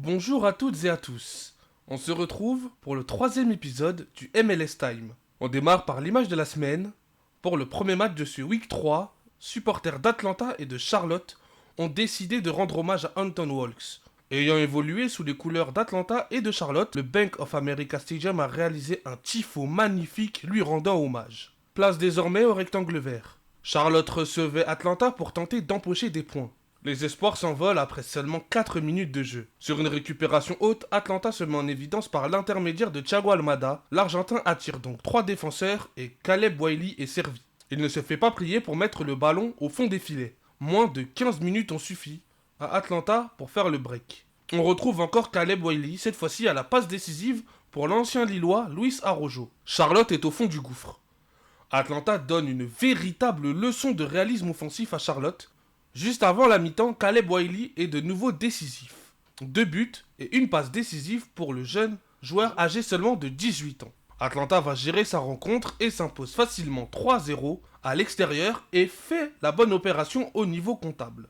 Bonjour à toutes et à tous. On se retrouve pour le 3e épisode du MLS Time. On démarre par l'image de la semaine. Pour le premier match de ce Week 3, supporters d'Atlanta et de Charlotte ont décidé de rendre hommage à Anton Walkes. Ayant évolué sous les couleurs d'Atlanta et de Charlotte, le Bank of America Stadium a réalisé un tifo magnifique lui rendant hommage. Place désormais au rectangle vert. Charlotte recevait Atlanta pour tenter d'empocher des points. Les espoirs s'envolent après seulement 4 minutes de jeu. Sur une récupération haute, Atlanta se met en évidence par l'intermédiaire de Thiago Almada. L'Argentin attire donc 3 défenseurs et Caleb Wiley est servi. Il ne se fait pas prier pour mettre le ballon au fond des filets. Moins de 15 minutes ont suffi à Atlanta pour faire le break. On retrouve encore Caleb Wiley, cette fois-ci à la passe décisive pour l'ancien Lillois Luis Araujo. Charlotte est au fond du gouffre. Atlanta donne une véritable leçon de réalisme offensif à Charlotte. Juste avant la mi-temps, Caleb Wiley est de nouveau décisif. 2 buts et une passe décisive pour le jeune joueur âgé seulement de 18 ans. Atlanta va gérer sa rencontre et s'impose facilement 3-0 à l'extérieur et fait la bonne opération au niveau comptable.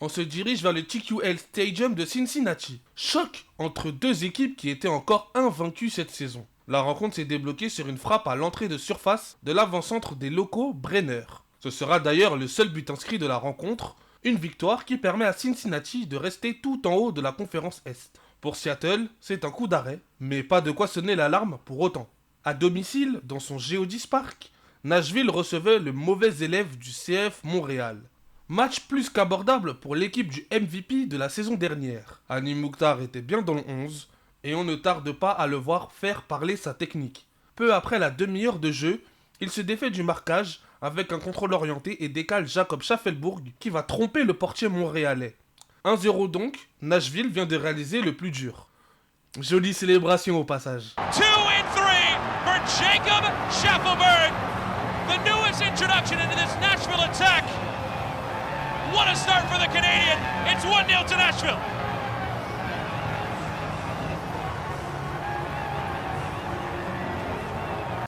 On se dirige vers le TQL Stadium de Cincinnati. Choc entre deux équipes qui étaient encore invaincues cette saison. La rencontre s'est débloquée sur une frappe à l'entrée de surface de l'avant-centre des locaux Brenner. Ce sera d'ailleurs le seul but inscrit de la rencontre. Une victoire qui permet à Cincinnati de rester tout en haut de la conférence Est. Pour Seattle, c'est un coup d'arrêt, mais pas de quoi sonner l'alarme pour autant. À domicile, dans son Geodis Park, Nashville recevait le mauvais élève du CF Montréal. Match plus qu'abordable pour l'équipe du MVP de la saison dernière. Hani Mukhtar était bien dans le 11, et on ne tarde pas à le voir faire parler sa technique. Peu après la demi-heure de jeu, il se défait du marquage avec un contrôle orienté et décale Jacob Schaffelburg qui va tromper le portier montréalais. 1-0 donc, Nashville vient de réaliser le plus dur. Jolie célébration au passage. 2-3 for Jacob Schaffelburg, the newest introduction into this Nashville attack. What a start for the Canadian. It's 1-0 to Nashville.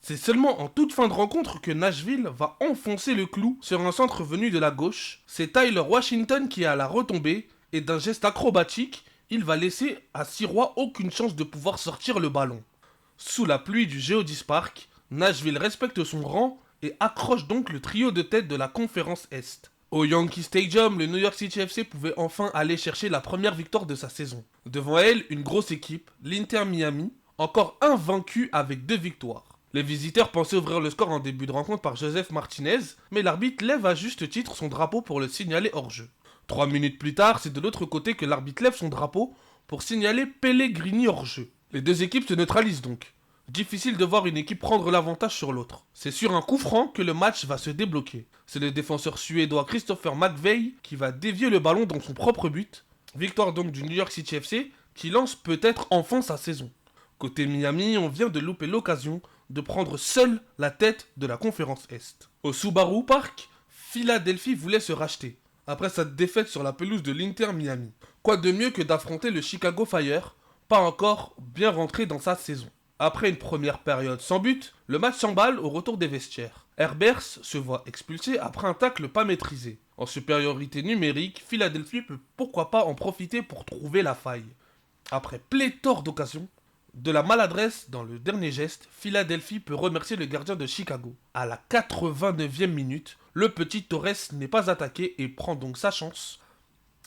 C'est seulement en toute fin de rencontre que Nashville va enfoncer le clou sur un centre venu de la gauche. C'est Tyler Washington qui est à la retombée et d'un geste acrobatique, il va laisser à Sirois aucune chance de pouvoir sortir le ballon. Sous la pluie du Geodis Park, Nashville respecte son rang et accroche donc le trio de tête de la conférence Est. Au Yankee Stadium, le New York City FC pouvait enfin aller chercher la première victoire de sa saison. Devant elle, une grosse équipe, l'Inter Miami, encore invaincu avec 2 victoires. Les visiteurs pensaient ouvrir le score en début de rencontre par Joseph Martinez, mais l'arbitre lève à juste titre son drapeau pour le signaler hors jeu. 3 minutes plus tard, c'est de l'autre côté que l'arbitre lève son drapeau pour signaler Pellegrini hors jeu. Les deux équipes se neutralisent donc. Difficile de voir une équipe prendre l'avantage sur l'autre. C'est sur un coup franc que le match va se débloquer. C'est le défenseur suédois Christopher McVeigh qui va dévier le ballon dans son propre but. Victoire donc du New York City FC qui lance peut-être enfin sa saison. Côté Miami, on vient de louper l'occasion de prendre seule la tête de la conférence Est. Au Subaru Park, Philadelphie voulait se racheter, après sa défaite sur la pelouse de l'Inter Miami. Quoi de mieux que d'affronter le Chicago Fire, pas encore bien rentré dans sa saison. Après une première période sans but, le match s'emballe au retour des vestiaires. Herbers se voit expulsé après un tacle pas maîtrisé. En supériorité numérique, Philadelphie peut pourquoi pas en profiter pour trouver la faille. Après pléthore d'occasions, de la maladresse dans le dernier geste, Philadelphie peut remercier le gardien de Chicago. À la 89e minute, le petit Torres n'est pas attaqué et prend donc sa chance.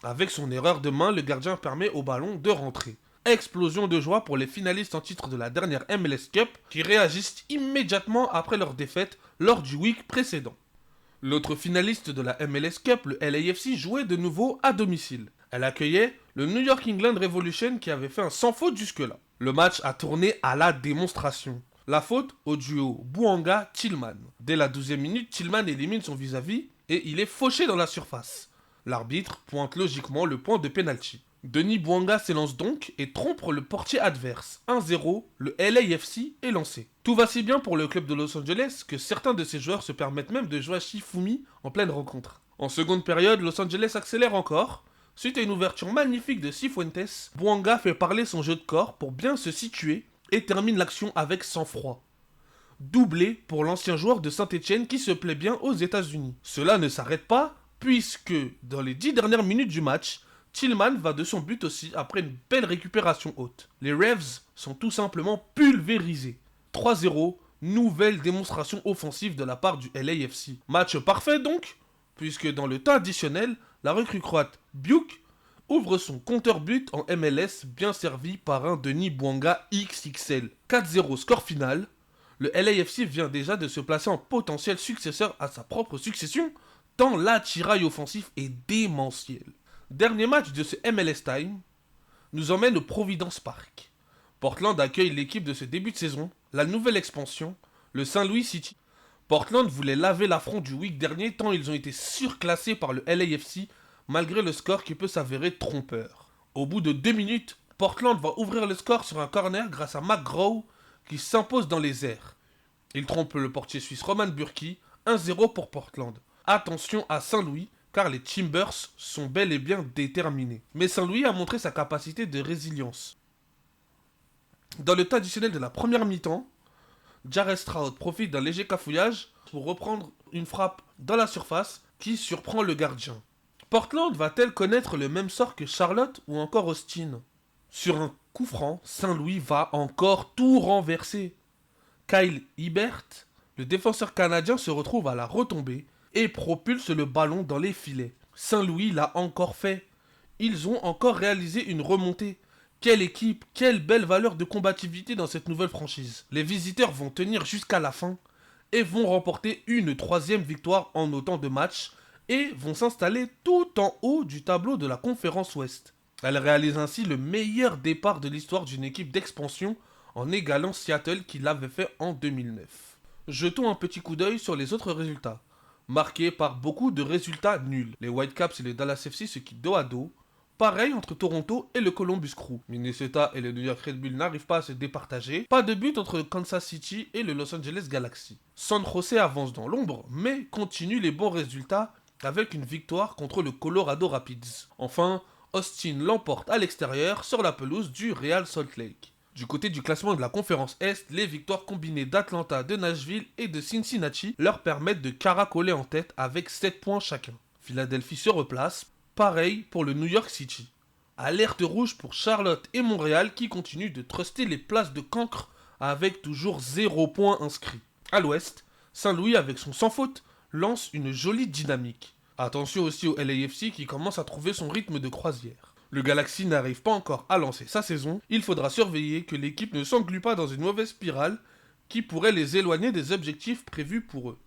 Avec son erreur de main, le gardien permet au ballon de rentrer. Explosion de joie pour les finalistes en titre de la dernière MLS Cup qui réagissent immédiatement après leur défaite lors du week précédent. L'autre finaliste de la MLS Cup, le LAFC, jouait de nouveau à domicile. Elle accueillait le New York England Revolution qui avait fait un sans faute jusque-là. Le match a tourné à la démonstration. La faute au duo Bouanga-Tillman. Dès la 12e minute, Tillman élimine son vis-à-vis et il est fauché dans la surface. L'arbitre pointe logiquement le point de pénalty. Denis Bouanga s'élance donc et trompe le portier adverse. 1-0, le LAFC est lancé. Tout va si bien pour le club de Los Angeles que certains de ses joueurs se permettent même de jouer à Shifumi en pleine rencontre. En seconde période, Los Angeles accélère encore. Suite à une ouverture magnifique de Cifuentes, Bouanga fait parler son jeu de corps pour bien se situer et termine l'action avec sang-froid. Doublé pour l'ancien joueur de Saint-Etienne qui se plaît bien aux États-Unis. Cela ne s'arrête pas puisque dans les 10 dernières minutes du match, Tillman va de son but aussi après une belle récupération haute. Les Revs sont tout simplement pulvérisés. 3-0, nouvelle démonstration offensive de la part du LAFC. Match parfait donc, puisque dans le temps additionnel, la recrue croate Biuk ouvre son compteur but en MLS bien servi par un Denis Bouanga XXL. 4-0 score final. Le LAFC vient déjà de se placer en potentiel successeur à sa propre succession, tant l'attirail offensif est démentiel. Dernier match de ce MLS Time nous emmène au Providence Park. Portland accueille l'équipe de ce début de saison, la nouvelle expansion, le St. Louis City. Portland voulait laver l'affront du week dernier tant ils ont été surclassés par le LAFC malgré le score qui peut s'avérer trompeur. Au bout de 2 minutes, Portland va ouvrir le score sur un corner grâce à McGraw qui s'impose dans les airs. Il trompe le portier suisse Roman Burki, 1-0 pour Portland. Attention à Saint-Louis, car les Timbers sont bel et bien déterminés. Mais Saint-Louis a montré sa capacité de résilience. Dans le temps additionnel de la première mi-temps, Jarrell Stroud profite d'un léger cafouillage pour reprendre une frappe dans la surface qui surprend le gardien. Portland va-t-elle connaître le même sort que Charlotte ou encore Austin? Sur un coup franc, Saint-Louis va encore tout renverser. Kyle Hibbert, le défenseur canadien, se retrouve à la retombée et propulse le ballon dans les filets. Saint-Louis l'a encore fait. Ils ont encore réalisé une remontée. Quelle équipe, quelle belle valeur de combativité dans cette nouvelle franchise. Les visiteurs vont tenir jusqu'à la fin et vont remporter une 3e victoire en autant de matchs et vont s'installer tout en haut du tableau de la conférence Ouest. Elle réalise ainsi le meilleur départ de l'histoire d'une équipe d'expansion en égalant Seattle qui l'avait fait en 2009. Jetons un petit coup d'œil sur les autres résultats, marqués par beaucoup de résultats nuls. Les Whitecaps et les Dallas FC se quittent dos à dos. Pareil entre Toronto et le Columbus Crew. Minnesota et le New York Red Bull n'arrivent pas à se départager. Pas de but entre le Kansas City et le Los Angeles Galaxy. San Jose avance dans l'ombre, mais continue les bons résultats avec une victoire contre le Colorado Rapids. Enfin, Austin l'emporte à l'extérieur sur la pelouse du Real Salt Lake. Du côté du classement de la conférence Est, les victoires combinées d'Atlanta, de Nashville et de Cincinnati leur permettent de caracoler en tête avec 7 points chacun. Philadelphie se replace, pareil pour le New York City. Alerte rouge pour Charlotte et Montréal qui continuent de truster les places de cancre avec toujours 0 points inscrits. À l'ouest, Saint-Louis avec son sans faute lance une jolie dynamique. Attention aussi au LAFC qui commence à trouver son rythme de croisière. Le Galaxy n'arrive pas encore à lancer sa saison, il faudra surveiller que l'équipe ne s'englue pas dans une mauvaise spirale qui pourrait les éloigner des objectifs prévus pour eux.